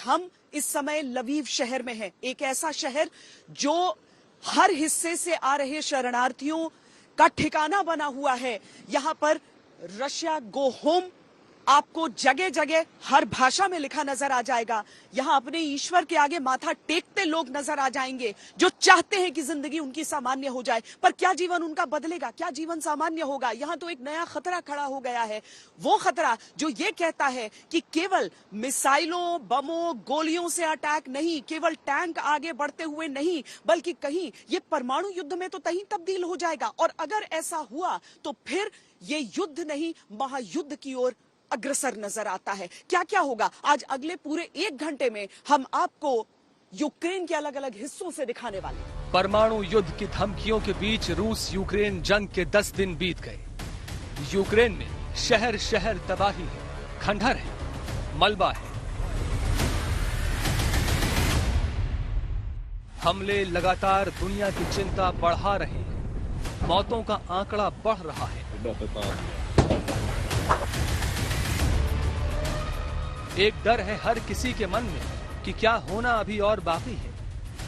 हम इस समय लवीव शहर में हैं, एक ऐसा शहर जो हर हिस्से से आ रहे शरणार्थियों का ठिकाना बना हुआ है। यहां पर रशिया गो होम आपको जगह जगह हर भाषा में लिखा नजर आ जाएगा। यहां अपने ईश्वर के आगे माथा टेकते लोग नजर आ जाएंगे जो चाहते हैं कि जिंदगी उनकी सामान्य हो जाए। पर क्या जीवन उनका बदलेगा? क्या जीवन सामान्य होगा? यहां तो एक नया खतरा खड़ा हो गया है, वो खतरा जो ये कहता है कि केवल मिसाइलों, बमों, गोलियों से अटैक नहीं, केवल टैंक आगे बढ़ते हुए नहीं, बल्कि कहीं ये परमाणु युद्ध में तो कहीं तब्दील हो जाएगा। और अगर ऐसा हुआ तो फिर ये युद्ध नहीं, महायुद्ध की ओर अग्रसर नजर आता है। क्या क्या होगा आज अगले पूरे 1 घंटे में हम आपको यूक्रेन के अलग अलग हिस्सों से दिखाने वाले हैं। परमाणु युद्ध की धमकियों के बीच रूस यूक्रेन जंग के 10 दिन बीत गए। यूक्रेन में शहर शहर तबाही है, खंडहर है, मलबा है। हमले लगातार दुनिया की चिंता बढ़ा रहे हैं। मौतों का आंकड़ा बढ़ रहा है। एक डर है हर किसी के मन में कि क्या होना अभी और बाकी है।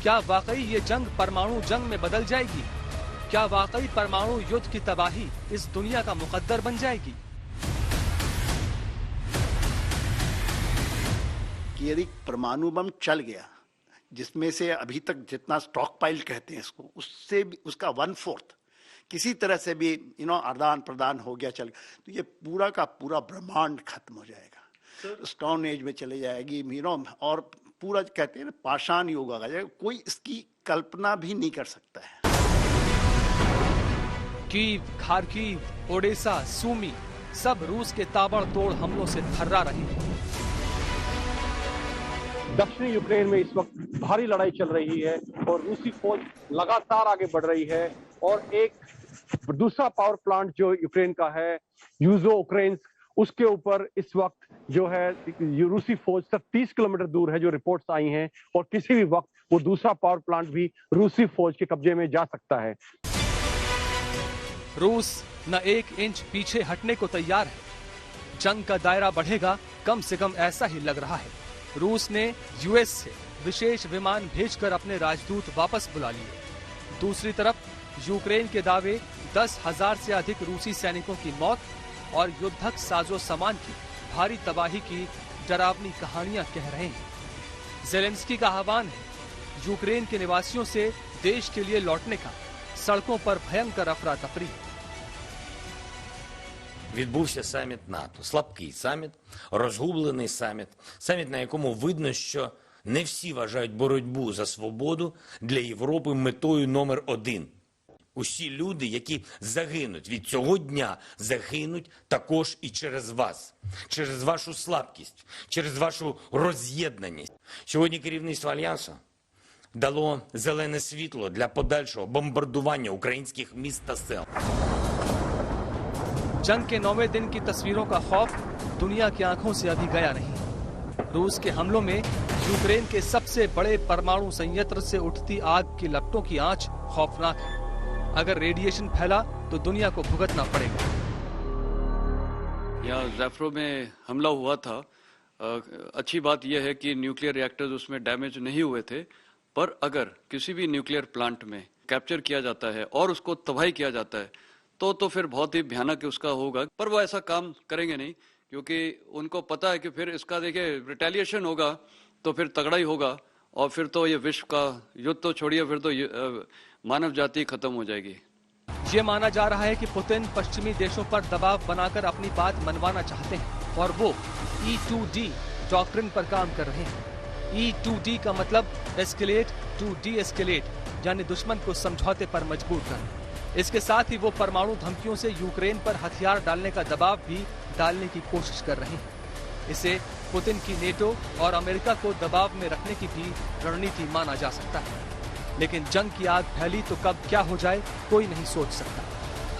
क्या वाकई ये जंग परमाणु जंग में बदल जाएगी? क्या वाकई परमाणु युद्ध की तबाही इस दुनिया का मुकद्दर बन जाएगी? कि यदि परमाणु बम चल गया, जिसमें से अभी तक जितना स्टॉक पाइल कहते हैं इसको, उससे भी उसका 1/4 किसी तरह से भी आदान प्रदान हो गया, चल गया, तो ये पूरा का पूरा ब्रह्मांड खत्म हो जाएगा, स्टोन एज में चले जाएगी, और पूरा कहते हैं ना पाषाण युग आ जाएगा। कोई इसकी कल्पना भी नहीं कर सकता है। कीव, खार्किव, ओडेसा, सूमी सब रूस के ताबड़तोड़ हमलों से थर्रा रहे हैं। दक्षिणी यूक्रेन में इस वक्त भारी लड़ाई चल रही है और रूसी फौज लगातार आगे बढ़ रही है। और एक दूसरा पावर प्लांट जो यूक्रेन का है, यूजो उक्रेन्स्क, उसके ऊपर इस वक्त जो है रूसी फौज सिर्फ 30 किलोमीटर दूर है, जो रिपोर्ट्स आई हैं, और किसी भी वक्त वो दूसरा पावर प्लांट भी रूसी फौज के कब्जे में जा सकता है। रूस न 1 इंच पीछे हटने को तैयार है। जंग का दायरा बढ़ेगा, कम से कम ऐसा ही लग रहा है। रूस ने यूएस से विशेष विमान भेजकर अपने राजदूत वापस बुला लिए। दूसरी तरफ यूक्रेन के दावे 10,000 से अधिक रूसी सैनिकों की मौत और युद्धक साजो सामान की भारी तबाही की डरावनी कहानियां कह रहे हैं। ज़ेलेंस्की का आह्वान है यूक्रेन के निवासियों से देश के लिए लौटने का। सड़कों पर भयंकर अफरा-तफरी। Відбувся саміт НАТО. Слабкий саміт, розгублений саміт. Саміт, на якому видно, що не всі вважають боротьбу за свободу для Європи метою номер 1. Усі люди, які загинуть від цього дня, загинуть також і через вас. Через вашу слабкість, через вашу роз'єднаність. Сьогодні керівництво Альянсу дало зелене світло для подальшого бомбардування українських міст та сел. जंग के 9वें दिन की तस्वीरों का खौफ दुनिया की आंखों से अभी गया नहीं। रूस के हमलों में यूक्रेन के सबसे बड़े परमाणु संयंत्र से उठती आग की लपटों की आंच खौफनाक है। अगर रेडिएशन फैला तो दुनिया को भुगतना पड़ेगा। यहाँ ज़ैफरो में हमला हुआ था। अच्छी बात यह है कि न्यूक्लियर रिएक्टर्स उसमें डैमेज नहीं हुए थे, पर अगर किसी भी न्यूक्लियर प्लांट में कैप्चर किया जाता है और उसको तबाही किया जाता है तो फिर बहुत ही भयानक उसका होगा। पर वो ऐसा काम करेंगे नहीं, क्योंकि उनको पता है कि फिर इसका देखिए रिटेलिएशन होगा तो फिर तगड़ा ही होगा, और फिर तो ये विश्व का युद्ध तो छोड़िए, फिर तो मानव जाति खत्म हो जाएगी। ये माना जा रहा है कि पुतिन पश्चिमी देशों पर दबाव बनाकर अपनी बात मनवाना चाहते हैं और वो E2D डॉक्ट्रिन पर काम कर रहे हैं। E2D का मतलब एस्केलेट टू डी एस्केलेट, यानी दुश्मन को समझौते पर मजबूर करना। इसके साथ ही वो परमाणु धमकियों से यूक्रेन पर हथियार डालने का दबाव भी डालने की कोशिश कर रहे हैं। इसे पुतिन की नेटो और अमेरिका को दबाव में रखने की भी रणनीति माना जा सकता है। लेकिन जंग की आग फैली तो कब क्या हो जाए कोई नहीं सोच सकता।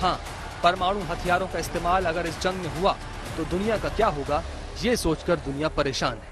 हाँ, परमाणु हथियारों का इस्तेमाल अगर इस जंग में हुआ तो दुनिया का क्या होगा, ये सोचकर दुनिया परेशान है।